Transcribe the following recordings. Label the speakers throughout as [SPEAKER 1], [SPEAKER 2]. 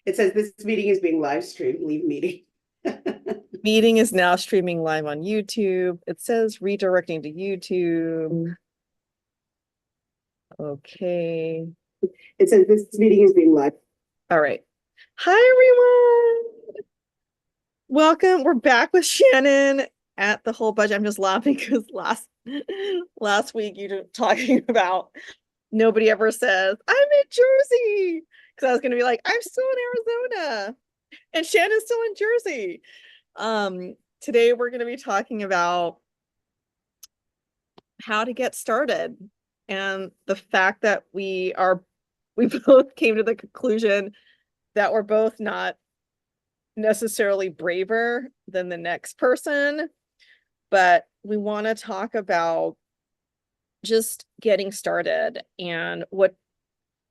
[SPEAKER 1] It says this meeting is being live streamed. Leave meeting.
[SPEAKER 2] Meeting is now streaming live on YouTube. It says redirecting to YouTube. Okay.
[SPEAKER 1] It says this meeting is being live.
[SPEAKER 2] All right. Hi, everyone. Welcome. We're back with Shannon at the whole budget. I'm just laughing because last week you were talking about nobody ever says, I'm in Jersey. Because I was going to be like, I'm still in Arizona. And Shannon's still in Jersey. Today we're going to be talking about how to get started and the fact that we both came to the conclusion that we're both not necessarily braver than the next person, but we want to talk about just getting started and what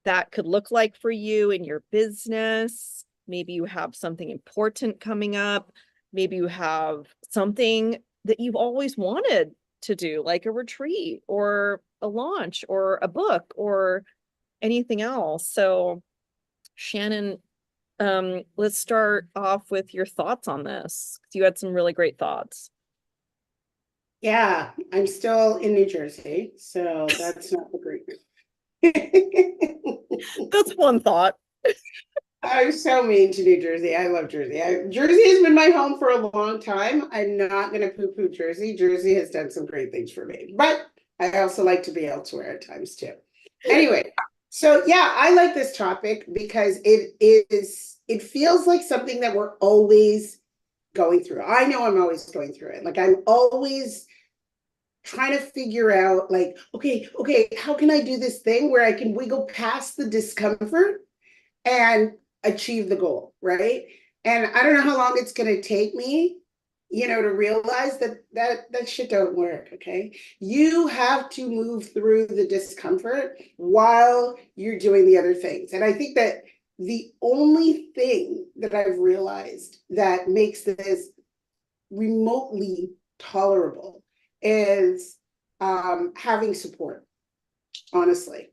[SPEAKER 2] that could look like for you in your business. Maybe you have something important coming up. Maybe you have something that you've always wanted to do, like a retreat or a launch or a book or anything else. So, Shannon, let's start off with your thoughts on this. You had some really great thoughts.
[SPEAKER 1] Yeah, I'm still in New Jersey, so that's not the great.
[SPEAKER 2] That's one thought.
[SPEAKER 1] I'm so mean to New Jersey. I love Jersey. Jersey has been my home for a long time. I'm not going to poo-poo Jersey. Jersey has done some great things for me, but I also like to be elsewhere at times too. Anyway, so yeah, I like this topic because it feels like something that we're always going through. I know I'm always going through it. Like I'm always trying to figure out like, okay, how can I do this thing where I can wiggle past the discomfort and achieve the goal, right? And I don't know how long it's going to take me, to realize that shit don't work, okay? You have to move through the discomfort while you're doing the other things. And I think that the only thing that I've realized that makes this remotely tolerable is having support, honestly.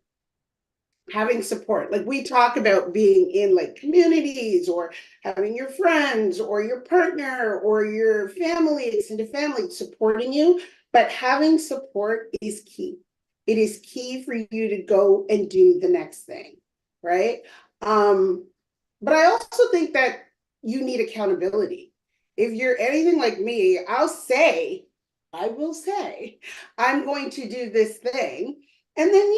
[SPEAKER 1] Having support. Like we talk about being in like communities or having your friends or your partner or your family, extended family supporting you. But having support is key. It is key for you to go and do the next thing, right? Um, but I also think that you need accountability. If you're anything like me, I will say, I'm going to do this thing. And then,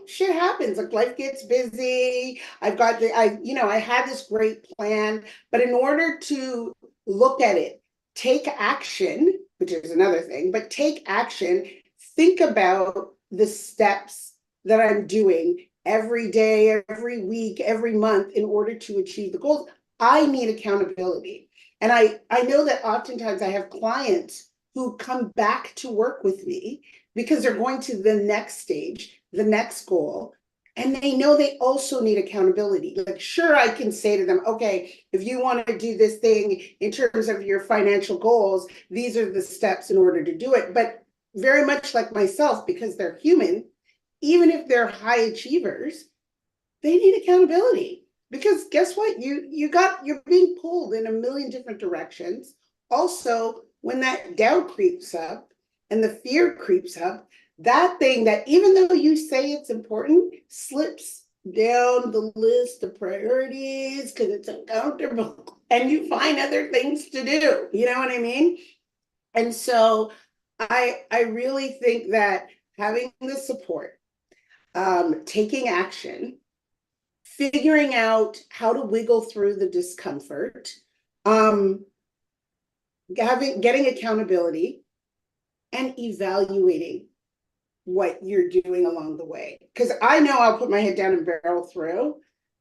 [SPEAKER 1] shit happens. Like life gets busy. I had this great plan, but in order to look at it, take action, which is another thing, but take action, think about the steps that I'm doing every day, every week, every month in order to achieve the goals. I need accountability. And I know that oftentimes I have clients who come back to work with me because they're going to the next stage, the next goal, and they know they also need accountability. Like, sure, I can say to them, okay, if you want to do this thing in terms of your financial goals, these are the steps in order to do it. But very much like myself, because they're human, even if they're high achievers, they need accountability. Because guess what? You're being pulled in a million different directions. Also, when that doubt creeps up and the fear creeps up, that thing that even though you say it's important slips down the list of priorities because it's uncomfortable and you find other things to do. You know what I mean? And so I really think that having the support, taking action, figuring out how to wiggle through the discomfort, um, getting accountability, and evaluating what you're doing along the way. Because I know I'll put my head down and barrel through.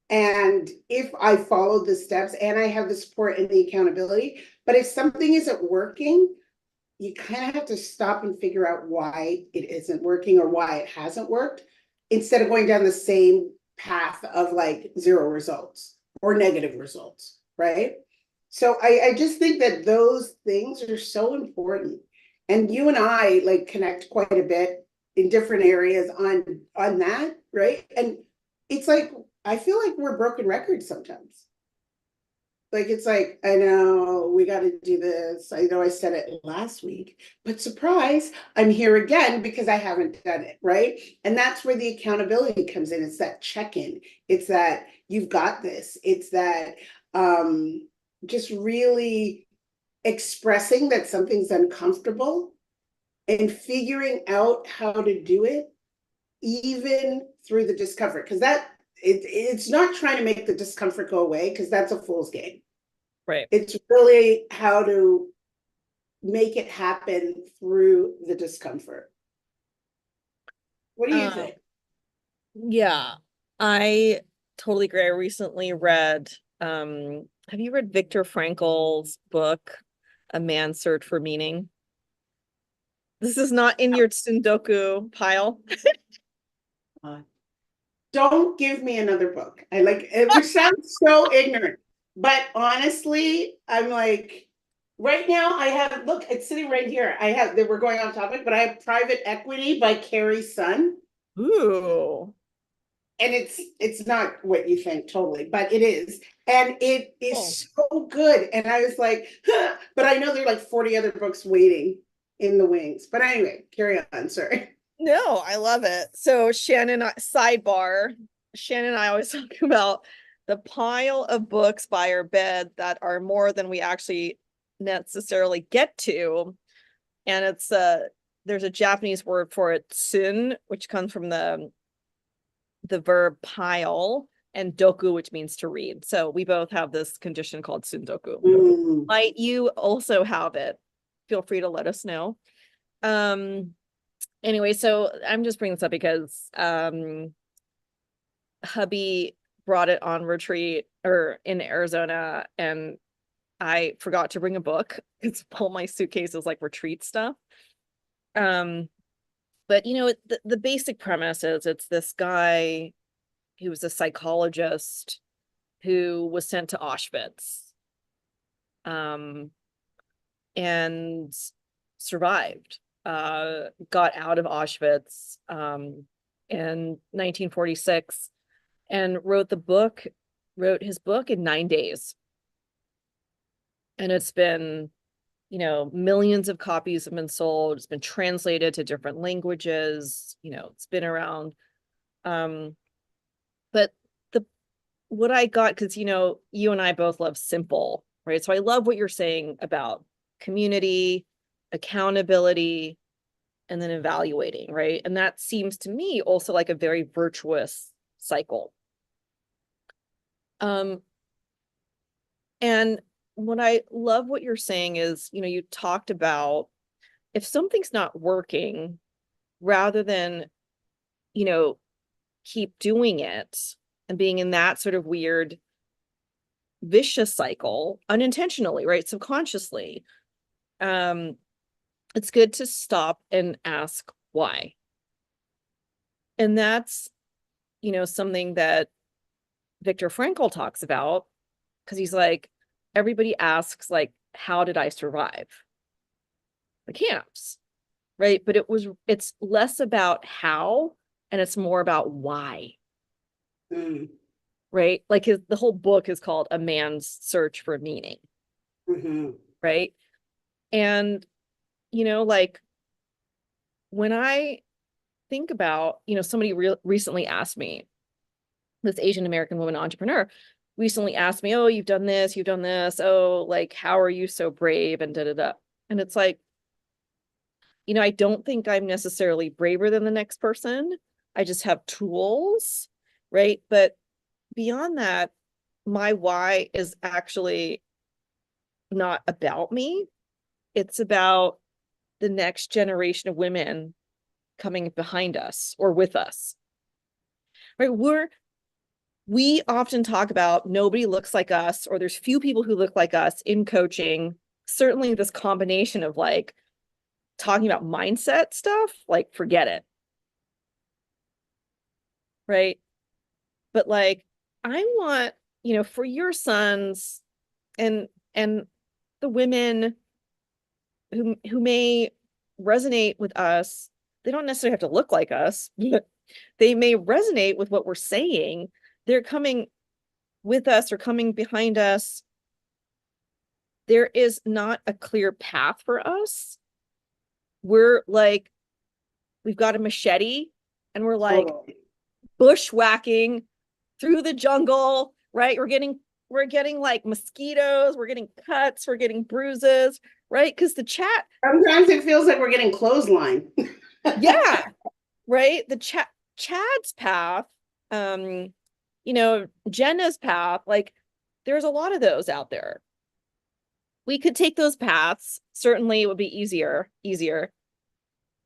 [SPEAKER 1] And if I follow the steps and I have the support and the accountability, but if something isn't working, you kind of have to stop and figure out why it isn't working or why it hasn't worked instead of going down the same path of like zero results or negative results, right? So I just think that those things are so important. And you and I like connect quite a bit in different areas on that, right? And it's like I feel like we're broken records sometimes. Like it's like, I know we got to do this. I know I said it last week, but surprise, I'm here again because I haven't done it, right? And that's where the accountability comes in. It's that check-in. It's that you've got this. It's that just really expressing that something's uncomfortable and figuring out how to do it even through the discomfort. Because it's not trying to make the discomfort go away, because that's a fool's game.
[SPEAKER 2] Right.
[SPEAKER 1] It's really how to make it happen through the discomfort. What do you
[SPEAKER 2] Um,
[SPEAKER 1] think?
[SPEAKER 2] yeah, I totally agree. I recently read, have you read Viktor Frankl's book, A Man's Search for Meaning? This is not in your Tsundoku pile.
[SPEAKER 1] Uh, don't give me another book. I like it, which sounds so ignorant, but honestly, I'm like, right now I have, look, it's sitting right here. I have, we're going off topic, but I have Private Equity by Carrie Sun.
[SPEAKER 2] Ooh.
[SPEAKER 1] And it's not what you think totally, but it is. And it
[SPEAKER 2] Oh.
[SPEAKER 1] is so good. And I was like, huh, but I know there are like 40 other books waiting in the wings. But anyway, carry on. Sorry.
[SPEAKER 2] No, I love it. So sidebar, Shannon and I always talk about the pile of books by our bed that are more than we actually necessarily get to. And it's there's a Japanese word for it, tsun, which comes from the verb pile, and doku, which means to read. So we both have this condition called tsundoku.
[SPEAKER 1] Mm.
[SPEAKER 2] Might you also have it? Feel free to let us know. Anyway, so I'm just bringing this up because hubby brought it on retreat or in Arizona, and I forgot to bring a book. It's all my suitcase is like retreat stuff. Um, but the basic premise is it's this guy who was a psychologist who was sent to Auschwitz, um, and survived. Got out of Auschwitz in 1946 and wrote his book in 9 days. And it's been, millions of copies have been sold. It's been translated to different languages. It's been around. But the what I got, because you and I both love simple, right? So I love what you're saying about community, accountability, and then evaluating, right? And that seems to me also like a very virtuous cycle. Um, and what I love what you're saying is, you talked about if something's not working, rather than, you know, keep doing it and being in that sort of weird vicious cycle unintentionally, right? Subconsciously. Um, it's good to stop and ask why. And that's, something that Viktor Frankl talks about, because he's like, everybody asks, like, how did I survive the camps? Right. But it's less about how and it's more about why.
[SPEAKER 1] Mm.
[SPEAKER 2] Right. Like the whole book is called A Man's Search for Meaning.
[SPEAKER 1] Mm-hmm.
[SPEAKER 2] Right. And, like when I think about, somebody recently asked me, this Asian American woman entrepreneur recently asked me, oh, you've done this, you've done this. Oh, like, how are you so brave? And da da da. And it's like, I don't think I'm necessarily braver than the next person. I just have tools, right? But beyond that, my why is actually not about me. It's about the next generation of women coming behind us or with us, right? We often talk about nobody looks like us, or there's few people who look like us in coaching. Certainly this combination of like talking about mindset stuff, like forget it, right? But like I want, for your sons and the women who may resonate with us, they don't necessarily have to look like us, but they may resonate with what we're saying. they're coming with us or coming behind us, there is not a clear path for us. We're like, we've got a machete and we're like
[SPEAKER 1] Totally.
[SPEAKER 2] bushwhacking through the jungle, right? We're getting like mosquitoes, we're getting cuts, we're getting bruises, right? Because the chat,
[SPEAKER 1] Sometimes it feels like we're getting clothesline.
[SPEAKER 2] yeah, right? The Chad's path, um, Jenna's path, like there's a lot of those out there. We could take those paths. Certainly it would be easier.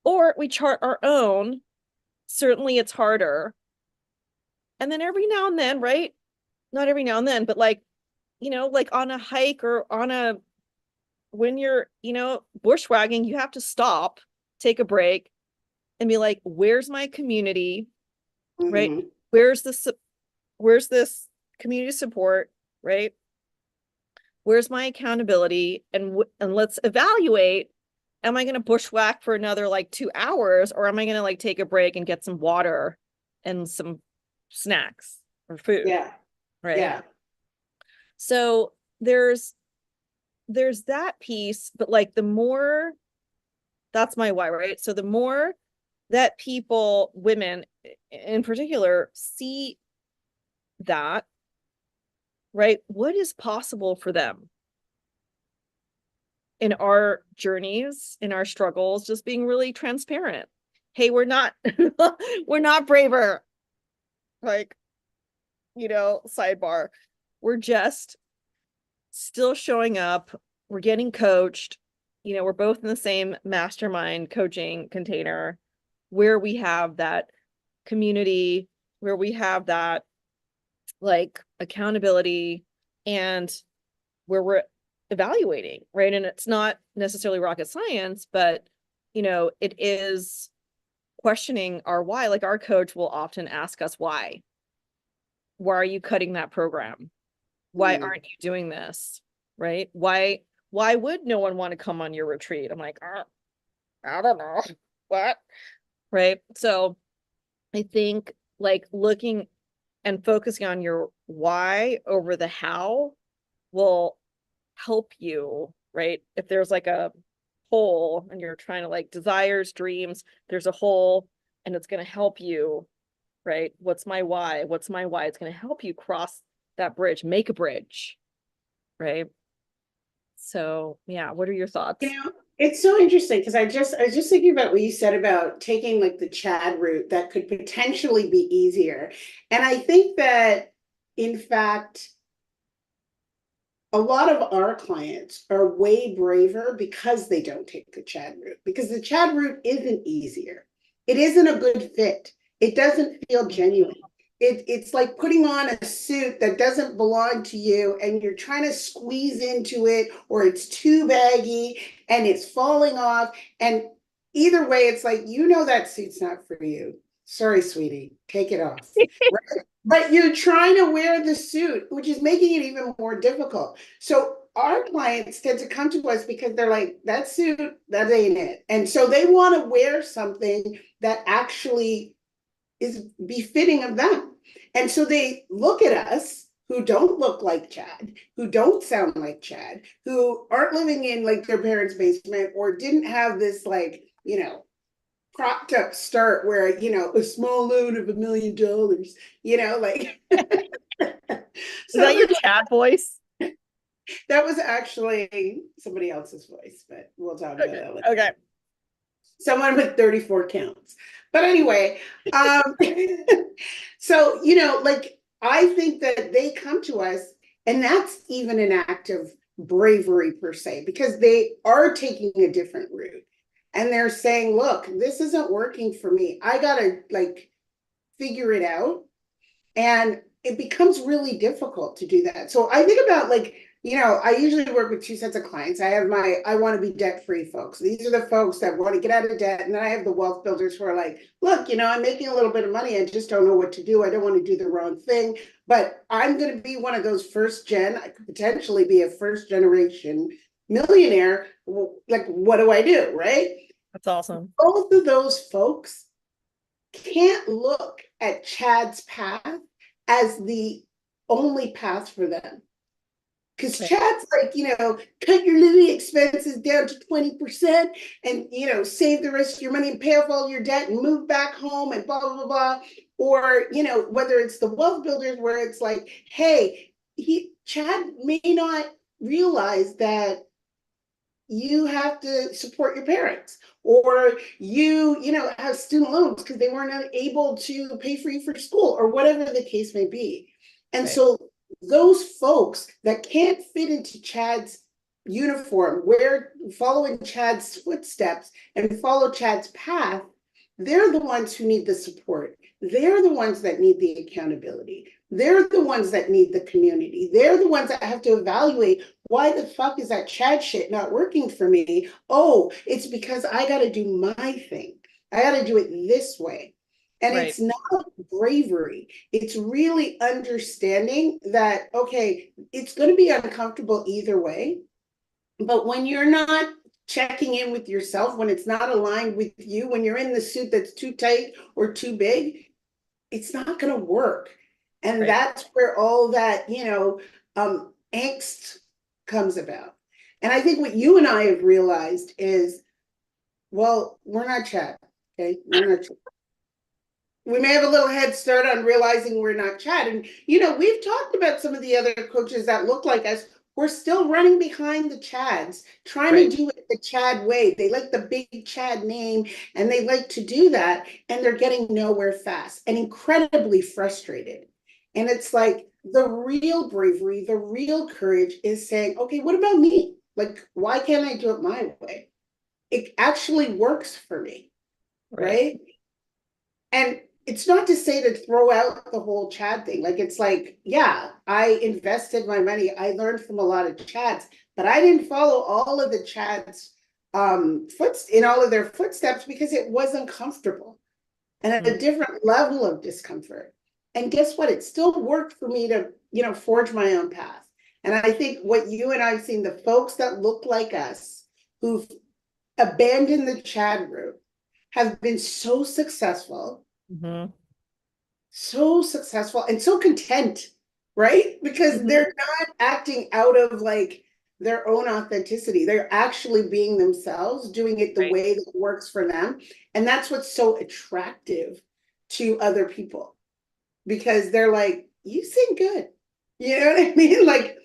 [SPEAKER 2] Or we chart our own. Certainly it's harder. And then every now and then, right? Not every now and then, but like, like on a hike or when you're, bushwhacking, you have to stop, take a break, and be like, where's my community? Right?
[SPEAKER 1] Mhm.
[SPEAKER 2] Where's this community support, right? Where's my accountability? And let's evaluate, am I going to bushwhack for another like 2 hours, or am I going to like take a break and get some water and some snacks or food,
[SPEAKER 1] Yeah,
[SPEAKER 2] right?
[SPEAKER 1] yeah.
[SPEAKER 2] So there's that piece, but like the more, that's my why, right? So the more that people, women in particular, see that, right? What is possible for them in our journeys, in our struggles, just being really transparent. Hey, we're not we're not braver. Like, sidebar. We're just still showing up. We're getting coached. We're both in the same mastermind coaching container where we have that community, where we have that like accountability, and where we're evaluating, right? And it's not necessarily rocket science, but it is questioning our why. Like our coach will often ask us why. Why are you cutting that program? Why
[SPEAKER 1] Mm.
[SPEAKER 2] aren't you doing this? Right? Why would no one want to come on your retreat? I'm like, I don't know. What? Right? So I think like looking and focusing on your why over the how will help you, right? If there's like a hole and you're trying to like desires, dreams, there's a hole and it's going to help you, right? What's my why? What's my why? It's going to help you cross that bridge, make a bridge, right? So, yeah, what are your thoughts?
[SPEAKER 1] It's so interesting because I was just thinking about what you said about taking like the Chad route that could potentially be easier. And I think that in fact, a lot of our clients are way braver because they don't take the Chad route, because the Chad route isn't easier. It isn't a good fit. It doesn't feel genuine. It's like putting on a suit that doesn't belong to you and you're trying to squeeze into it, or it's too baggy and it's falling off. And either way, it's like, that suit's not for you. Sorry, sweetie, take it off. Right? But you're trying to wear the suit, which is making it even more difficult. So our clients tend to come to us because they're like, that suit, that ain't it. And so they want to wear something that actually is befitting of them. And so they look at us who don't look like Chad, who don't sound like Chad, who aren't living in like their parents' basement or didn't have this like, propped up start where, a small loan of $1 million, like
[SPEAKER 2] Is
[SPEAKER 1] so
[SPEAKER 2] that your chat voice?
[SPEAKER 1] that was actually somebody else's voice, but we'll talk about
[SPEAKER 2] Okay.
[SPEAKER 1] that later.
[SPEAKER 2] Okay.
[SPEAKER 1] Someone with 34 counts. But anyway, so like I think that they come to us, and that's even an act of bravery per se, because they are taking a different route. And they're saying, look, this isn't working for me. I gotta like figure it out. And it becomes really difficult to do that. So I think about like, I usually work with two sets of clients. I have I want to be debt free folks. These are the folks that want to get out of debt. And then I have the wealth builders who are like, look, I'm making a little bit of money. I just don't know what to do. I don't want to do the wrong thing, but I'm going to be one of those first gen. I could potentially be a first generation millionaire. Like, what do I do? Right.
[SPEAKER 2] That's awesome.
[SPEAKER 1] Both of those folks can't look at Chad's path as the only path for them. Because
[SPEAKER 2] Right.
[SPEAKER 1] Chad's like, cut your living expenses down to 20% and, save the rest of your money and pay off all your debt and move back home and blah, blah, blah, blah. Or, whether it's the wealth builders where it's like, hey, Chad may not realize that you have to support your parents, or you have student loans because they weren't able to pay for you for school, or whatever the case may be. And
[SPEAKER 2] Right.
[SPEAKER 1] so those folks that can't fit into Chad's uniform, follow in Chad's footsteps and follow Chad's path, they're the ones who need the support. They're the ones that need the accountability. They're the ones that need the community. They're the ones that have to evaluate, why the fuck is that Chad shit not working for me? Oh, it's because I got to do my thing. I got to do it this way. And
[SPEAKER 2] Right.
[SPEAKER 1] it's not bravery. It's really understanding that, okay, it's going to be uncomfortable either way. But when you're not checking in with yourself, when it's not aligned with you, when you're in the suit that's too tight or too big, it's not going to work. And
[SPEAKER 2] Right.
[SPEAKER 1] that's where all that, angst comes about. And I think what you and I have realized is, well, we're not Chad. Okay. We're not Chad. We may have a little head start on realizing we're not Chad. And, we've talked about some of the other coaches that look like us. We're still running behind the Chads, trying
[SPEAKER 2] Right.
[SPEAKER 1] to do it the Chad way. They like the big Chad name and they like to do that. And they're getting nowhere fast and incredibly frustrated. And it's like the real bravery, the real courage is saying, okay, what about me? Like, why can't I do it my way? It actually works for me,
[SPEAKER 2] Right.
[SPEAKER 1] right? And it's not to say to throw out the whole Chad thing. Like, it's like, yeah, I invested my money. I learned from a lot of Chads, but I didn't follow all of the Chads in all of their footsteps because it wasn't comfortable and
[SPEAKER 2] Mm.
[SPEAKER 1] a different level of discomfort. And guess what? It still worked for me to, forge my own path. And I think what you and I've seen, the folks that look like us who've abandoned the Chad route have been
[SPEAKER 2] Mhm.
[SPEAKER 1] so successful and so content, right? Because
[SPEAKER 2] Mhm.
[SPEAKER 1] they're not acting out of like their own authenticity. They're actually being themselves, doing it the
[SPEAKER 2] Right.
[SPEAKER 1] way that works for them. And that's what's so attractive to other people because they're like, you sing good. You know what I mean? Like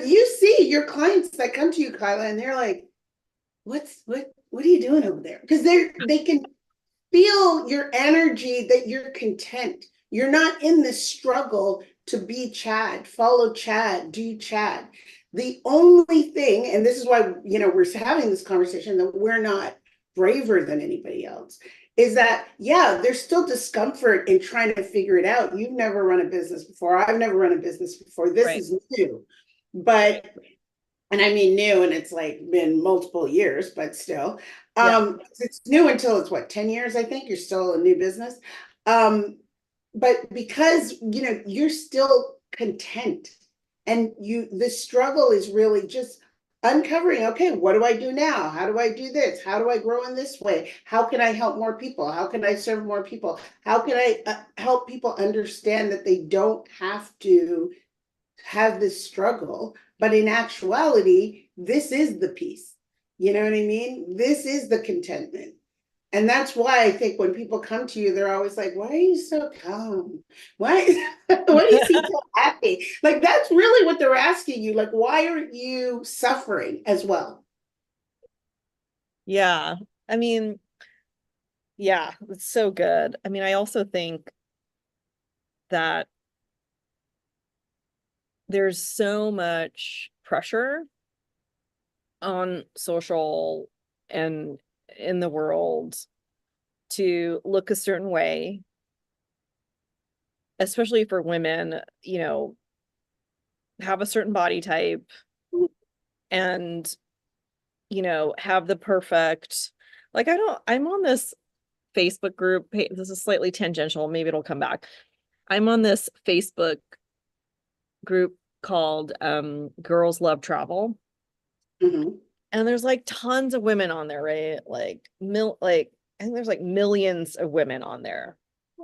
[SPEAKER 1] you see your clients that come to you, Kyla, and they're like, what are you doing over there? Because they can feel your energy that you're content. You're not in this struggle to be Chad, follow Chad, do Chad. The only thing, and this is why, we're having this conversation that we're not braver than anybody else, is that, yeah, there's still discomfort in trying to figure it out. You've never run a business before. I've never run a business before. This
[SPEAKER 2] Right.
[SPEAKER 1] is new.
[SPEAKER 2] Right.
[SPEAKER 1] But and I mean new, and it's like been multiple years, but still,
[SPEAKER 2] Yeah.
[SPEAKER 1] it's new until it's what, 10 years, I think you're still a new business. Um, but because you're still content and the struggle is really just uncovering, okay, what do I do now? How do I do this? How do I grow in this way? How can I help more people? How can I serve more people? How can I help people understand that they don't have to have this struggle, but in actuality, this is the peace. You know what I mean? This is the contentment. And that's why I think when people come to you, they're always like, why are you so calm? Why do you seem so happy? Like, that's really what they're asking you. Like, why aren't you suffering as well?
[SPEAKER 2] Yeah. I mean, yeah, it's so good. I mean, I also think that there's so much pressure on social and in the world to look a certain way, especially for women, have a certain body type and, have the perfect, like, I'm on this Facebook group. Hey, this is slightly tangential. Maybe it'll come back. I'm on this Facebook group called Girls Love Travel.
[SPEAKER 1] Mhm.
[SPEAKER 2] And there's like tons of women on there, right? Like I think there's like millions of women on there.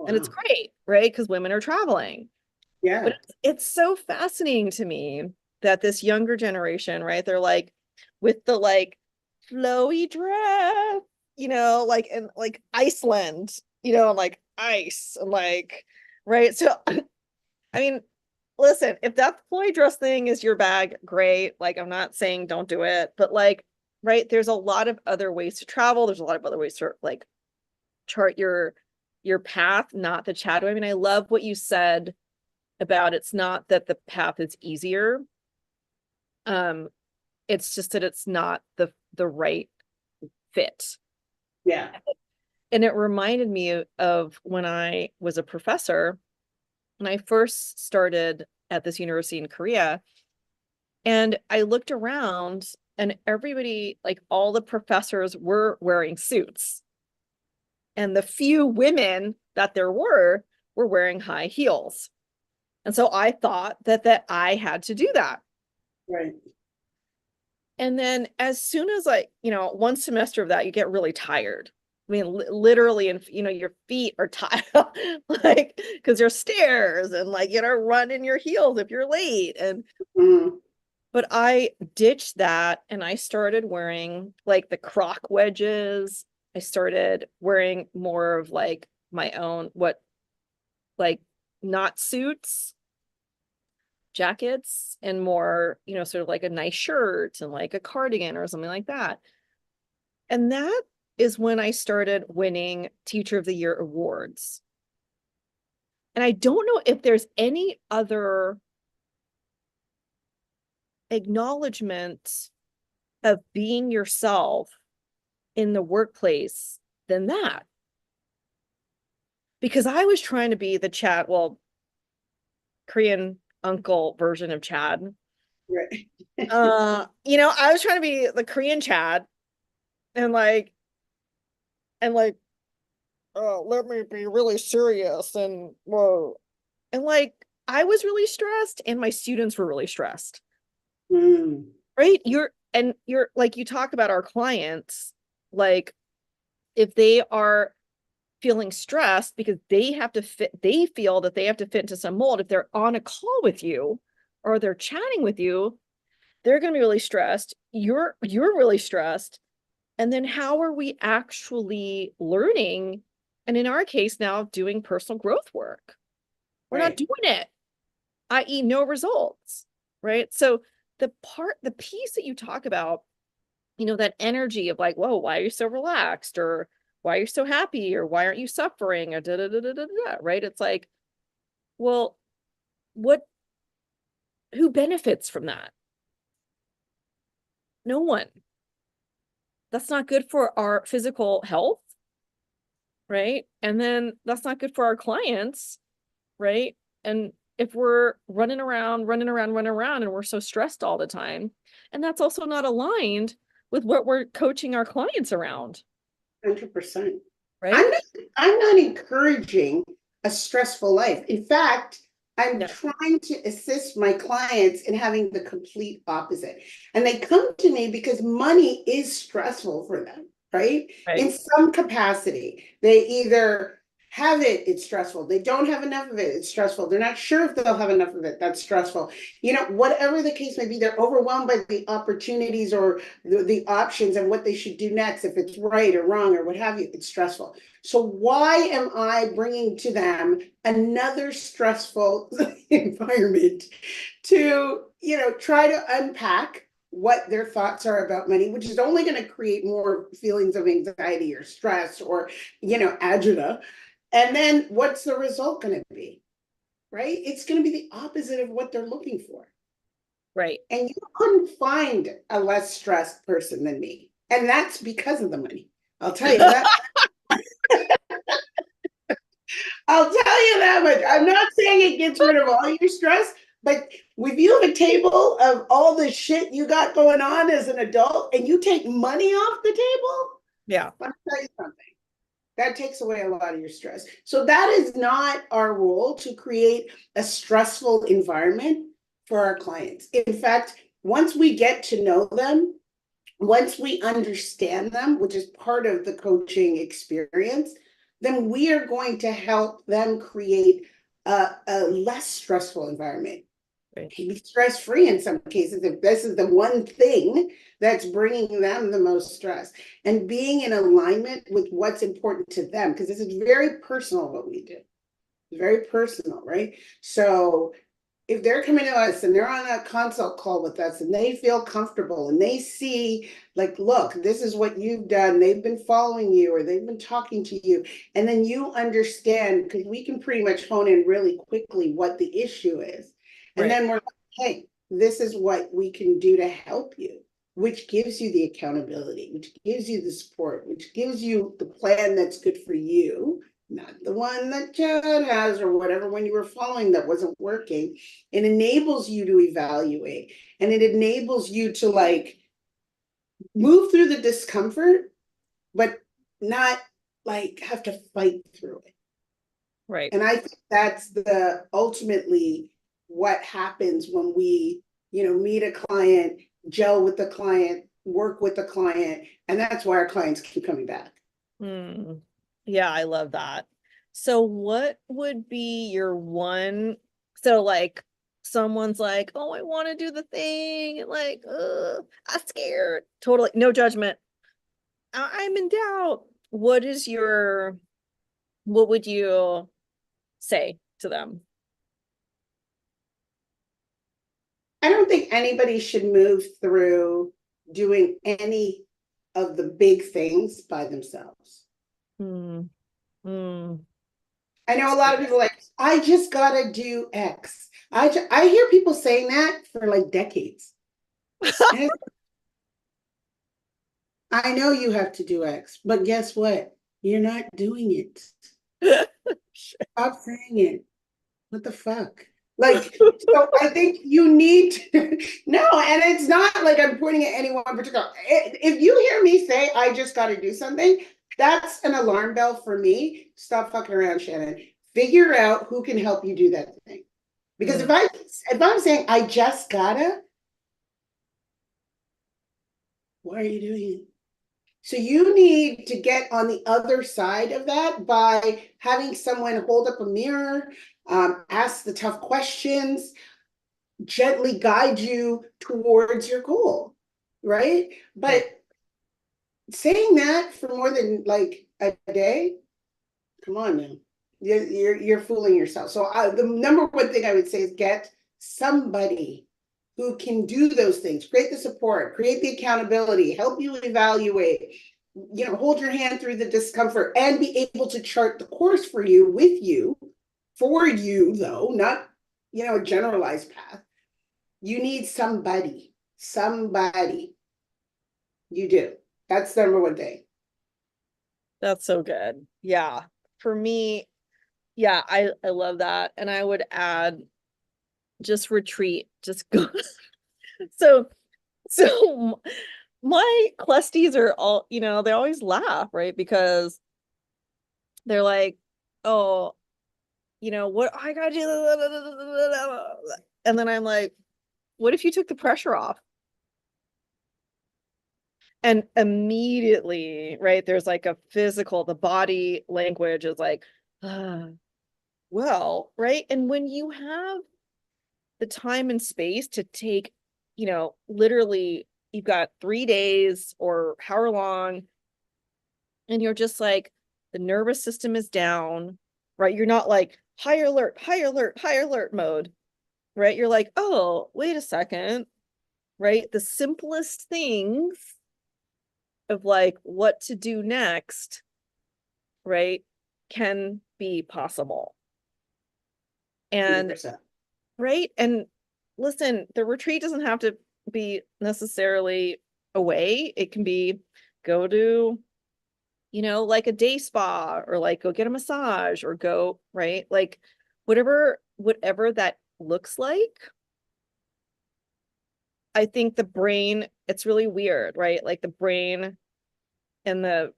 [SPEAKER 2] And it's
[SPEAKER 1] Wow.
[SPEAKER 2] great, right? Because women are traveling.
[SPEAKER 1] Yeah.
[SPEAKER 2] But it's so fascinating to me that this younger generation, right? They're like with the like flowy dress, like in like Iceland, and like ice and like, right? So I mean, listen, if that flowy dress thing is your bag, great. Like I'm not saying don't do it, but like, right, there's a lot of other ways to travel. There's a lot of other ways to like chart your path, not the shadow. I mean, I love what you said about it's not that the path is easier. Um, it's just that it's not the right fit.
[SPEAKER 1] Yeah.
[SPEAKER 2] And it reminded me of when I was a professor, when I first started at this university in Korea, and I looked around and everybody, like all the professors were wearing suits. And the few women that there were wearing high heels. And so I thought that I had to do that.
[SPEAKER 1] Right.
[SPEAKER 2] And then as soon as one semester of that, you get really tired. I mean, literally, and your feet are tired, like because there's stairs and like run in your heels if you're late. And
[SPEAKER 1] Mm.
[SPEAKER 2] but I ditched that and I started wearing like the croc wedges. I started wearing more of like my own like not suits, jackets, and more, sort of like a nice shirt and like a cardigan or something like that. And that is when I started winning Teacher of the Year awards. And I don't know if there's any other acknowledgement of being yourself in the workplace than that. Because I was trying to be the Chad, well, Korean uncle version of Chad.
[SPEAKER 1] Right.
[SPEAKER 2] I was trying to be the Korean Chad and like oh, let me be really serious and whoa. And like I was really stressed and my students were really stressed.
[SPEAKER 1] Mm.
[SPEAKER 2] Right? You're like you talk about our clients, like if they are feeling stressed because they feel that they have to fit into some mold. If they're on a call with you or they're chatting with you, they're going to be really stressed. You're really stressed. And then how are we actually learning? And in our case now, doing personal growth work. We're not
[SPEAKER 1] Right.
[SPEAKER 2] doing it, i.e., no results. Right. So the piece that you talk about, that energy of like, whoa, why are you so relaxed? Or why are you so happy? Or why aren't you suffering? Or da da da da da da. Right. It's like, well, what who benefits from that? No one. That's not good for our physical health, right? And then that's not good for our clients, right? And if we're running around, and we're so stressed all the time, and that's also not aligned with what we're coaching our clients around,
[SPEAKER 1] 100%.
[SPEAKER 2] right?
[SPEAKER 1] I'm not, I'm not encouraging a stressful life. In fact, I'm
[SPEAKER 2] No,
[SPEAKER 1] trying to assist my clients in having the complete opposite. And they come to me because money is stressful for them, right?
[SPEAKER 2] right.
[SPEAKER 1] In some capacity. They either have it, it's stressful. They don't have enough of it, it's stressful. They're not sure if they'll have enough of it, that's stressful. Whatever the case may be, they're overwhelmed by the opportunities or the options and what they should do next, if it's right or wrong or what have you, it's stressful. So why am I bringing to them another stressful environment to, try to unpack what their thoughts are about money, which is only going to create more feelings of anxiety or stress or, agita. And then what's the result going to be? Right? It's going to be the opposite of what they're looking for.
[SPEAKER 2] Right.
[SPEAKER 1] And you couldn't find a less stressed person than me. And that's because of the money. I'll tell you that. I'll tell you that much. I'm not saying it gets rid of all your stress, but if you have a table of all the shit you got going on as an adult and you take money off the table,
[SPEAKER 2] Yeah.
[SPEAKER 1] let me tell you something. That takes away a lot of your stress. So that is not our role, to create a stressful environment for our clients. In fact, once we get to know them, once we understand them, which is part of the coaching experience, then we are going to help them create a less stressful environment.
[SPEAKER 2] Right.
[SPEAKER 1] Maybe stress-free in some cases, if this is the one thing that's bringing them the most stress, and being in alignment with what's important to them, because this is very personal what we do. It's very personal, right? So if they're coming to us and they're on a consult call with us and they feel comfortable and they see, like, look, this is what you've done, they've been following you or they've been talking to you, and then you understand, because we can pretty much hone in really quickly what the issue is. And
[SPEAKER 2] Right.
[SPEAKER 1] then we're like, hey, this is what we can do to help you, which gives you the accountability, which gives you the support, which gives you the plan that's good for you, not the one that Chad has or whatever when you were following that wasn't working. It enables you to evaluate, and it enables you to like move through the discomfort, but not like have to fight through it.
[SPEAKER 2] Right.
[SPEAKER 1] And I think that's the ultimately what happens when we, meet a client, gel with the client, work with the client, and that's why our clients keep coming back.
[SPEAKER 2] Mm. Yeah, I love that. So what would be your one, so like someone's like, oh, I want to do the thing, and like, I'm scared. Totally, no judgment. I'm in doubt. What would you say to them?
[SPEAKER 1] I don't think anybody should move through doing any of the big things by themselves.
[SPEAKER 2] Hmm. Hmm.
[SPEAKER 1] I know a lot of people are like, I just gotta do X. I hear people saying that for like decades. And I know you have to do X, but guess what? You're not doing it. Stop saying it. What the fuck? Like, so I think you need to, no, and it's not like I'm pointing at anyone in particular. If you hear me say, I just got to do something, that's an alarm bell for me. Stop fucking around, Shannon. Figure out who can help you do that thing. Because
[SPEAKER 2] Hmm.
[SPEAKER 1] if I'm saying I just gotta, why are you doing it? So you need to get on the other side of that by having someone hold up a mirror, ask the tough questions, gently guide you towards your goal, right?
[SPEAKER 2] Right.
[SPEAKER 1] But saying that for more than like a day, come on now, you're fooling yourself. So the number one thing I would say is get somebody who can do those things, create the support, create the accountability, help you evaluate, hold your hand through the discomfort, and be able to chart the course for you, with you, for you though, not a generalized path. You need somebody. You do. That's the number one thing.
[SPEAKER 2] That's so good. Yeah. For me, yeah, I love that. And I would add just retreat, just go. So so my clusties are all, they always laugh, right? Because they're like, oh, what I gotta do. And then I'm like, what if you took the pressure off? And immediately, right, there's like a physical, the body language is like, well, right. And when you have the time and space to take, literally, you've got 3 days or however long, and you're just like, the nervous system is down, right? You're not like high alert, high alert, high alert mode, right? You're like, oh, wait a second, right? The simplest things of like what to do next, right, can be possible. And
[SPEAKER 1] 100%.
[SPEAKER 2] right. And listen, the retreat doesn't have to be necessarily away. It can be go to, like a day spa, or like go get a massage, or go, right? Like whatever that looks like. I think the brain, it's really weird, right? Like the brain and the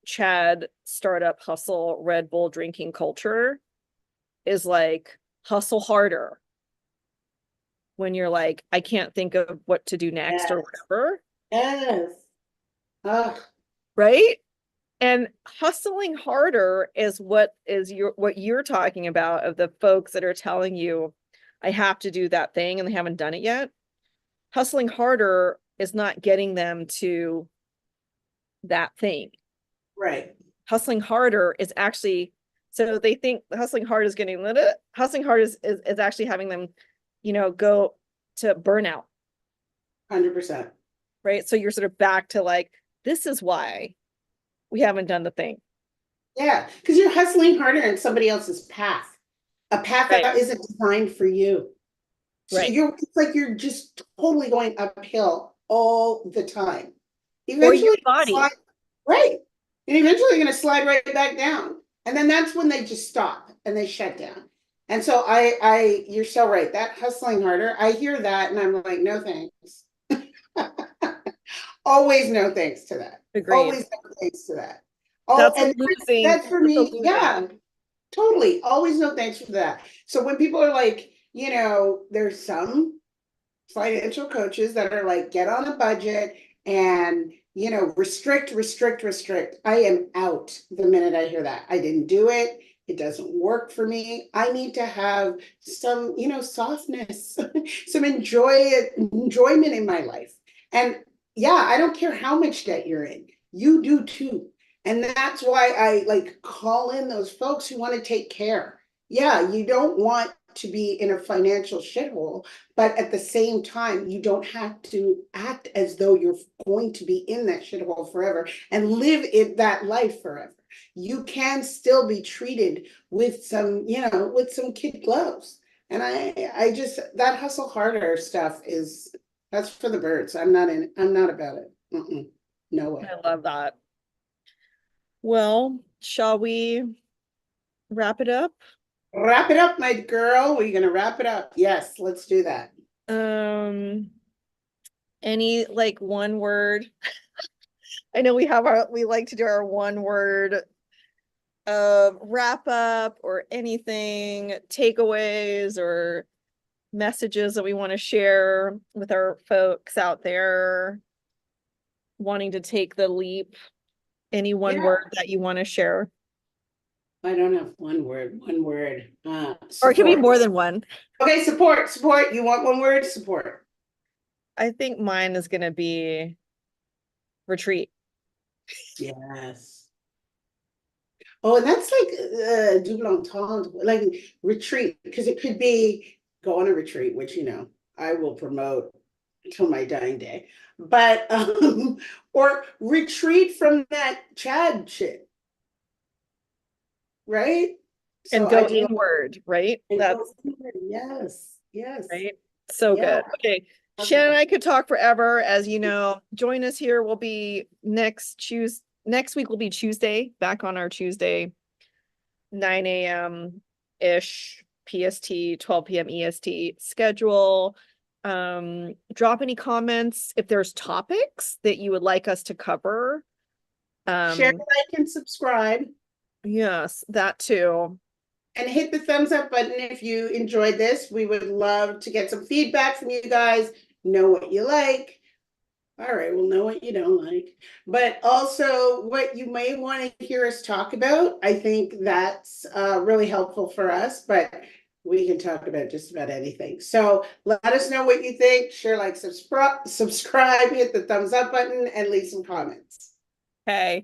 [SPEAKER 2] Chad startup hustle Red Bull drinking culture is like hustle harder when you're like, I can't think of what to do next or
[SPEAKER 1] Yes.
[SPEAKER 2] whatever.
[SPEAKER 1] Yes. Ugh.
[SPEAKER 2] Right. And hustling harder is what you're talking about, of the folks that are telling you, I have to do that thing and they haven't done it yet. Hustling harder is not getting them to that thing.
[SPEAKER 1] Right.
[SPEAKER 2] Hustling harder is actually, so they think hustling hard is getting lit. Hustling hard is actually having them, go to burnout,
[SPEAKER 1] 100%.
[SPEAKER 2] right? So you're sort of back to like, this is why we haven't done the thing.
[SPEAKER 1] Yeah, because you're hustling harder in somebody else's path, a path
[SPEAKER 2] Right.
[SPEAKER 1] that isn't designed for you. So
[SPEAKER 2] Right.
[SPEAKER 1] it's like you're just totally going uphill all the time.
[SPEAKER 2] Or your
[SPEAKER 1] Eventually, slide
[SPEAKER 2] body.
[SPEAKER 1] right. And eventually you're going to slide right back down. And then that's when they just stop and they shut down. And so you're so right. That hustling harder, I hear that and I'm like, no thanks. Always no thanks to that.
[SPEAKER 2] Agreed.
[SPEAKER 1] Always no thanks to that. Oh,
[SPEAKER 2] That's a
[SPEAKER 1] and
[SPEAKER 2] losing,
[SPEAKER 1] that's for
[SPEAKER 2] that's a
[SPEAKER 1] me.
[SPEAKER 2] losing.
[SPEAKER 1] Yeah, totally. Always no thanks for that. So when people are like, there's some financial coaches that are like, get on a budget and, restrict, restrict, restrict. I am out the minute I hear that. I didn't do it. It doesn't work for me. I need to have some, softness, some enjoyment in my life. And yeah, I don't care how much debt you're in. You do too. And that's why I like call in those folks who want to take care. Yeah, you don't want to be in a financial shithole, but at the same time, you don't have to act as though you're going to be in that shithole forever and live in that life forever. You can still be treated with some kid gloves. And I just, that hustle harder stuff that's for the birds. I'm not about it. No way.
[SPEAKER 2] I love that. Well, shall we wrap it up?
[SPEAKER 1] Wrap it up, my girl. We're gonna wrap it up. Yes, let's do that.
[SPEAKER 2] Um, any like one word? I know we like to do our one word wrap up, or anything, takeaways or messages that we want to share with our folks out there wanting to take the leap. Any one
[SPEAKER 1] Yeah,
[SPEAKER 2] word that you want to share?
[SPEAKER 1] I don't have one word. One word.
[SPEAKER 2] Or it could be
[SPEAKER 1] Support.
[SPEAKER 2] more than one.
[SPEAKER 1] Okay, support, support. You want one word? Support.
[SPEAKER 2] I think mine is going to be retreat.
[SPEAKER 1] Yes. Oh, and that's like double entendre, like retreat, because it could be go on a retreat, which I will promote till my dying day. But or retreat from that Chad shit, right?
[SPEAKER 2] And
[SPEAKER 1] So I
[SPEAKER 2] go
[SPEAKER 1] do
[SPEAKER 2] inward, right?
[SPEAKER 1] and go
[SPEAKER 2] That's
[SPEAKER 1] inward. Yes, yes,
[SPEAKER 2] right. So
[SPEAKER 1] yeah.
[SPEAKER 2] good. Okay.
[SPEAKER 1] Love
[SPEAKER 2] Shannon and
[SPEAKER 1] that.
[SPEAKER 2] I could talk forever, as you know. Join us here. We'll be next week will be Tuesday, back on our Tuesday, 9 a.m. ish PST, 12 p.m. EST schedule. Drop any comments if there's topics that you would like us to cover.
[SPEAKER 1] Share,
[SPEAKER 2] Um,
[SPEAKER 1] like, and subscribe.
[SPEAKER 2] yes, that too.
[SPEAKER 1] And hit the thumbs up button if you enjoyed this. We would love to get some feedback from you guys. Know what you like. All right, we'll know what you don't like. But also what you may want to hear us talk about. I think that's really helpful for us, but we can talk about just about anything. So let us know what you think. Share, like, subscribe, hit the thumbs up button, and leave some comments.
[SPEAKER 2] Okay.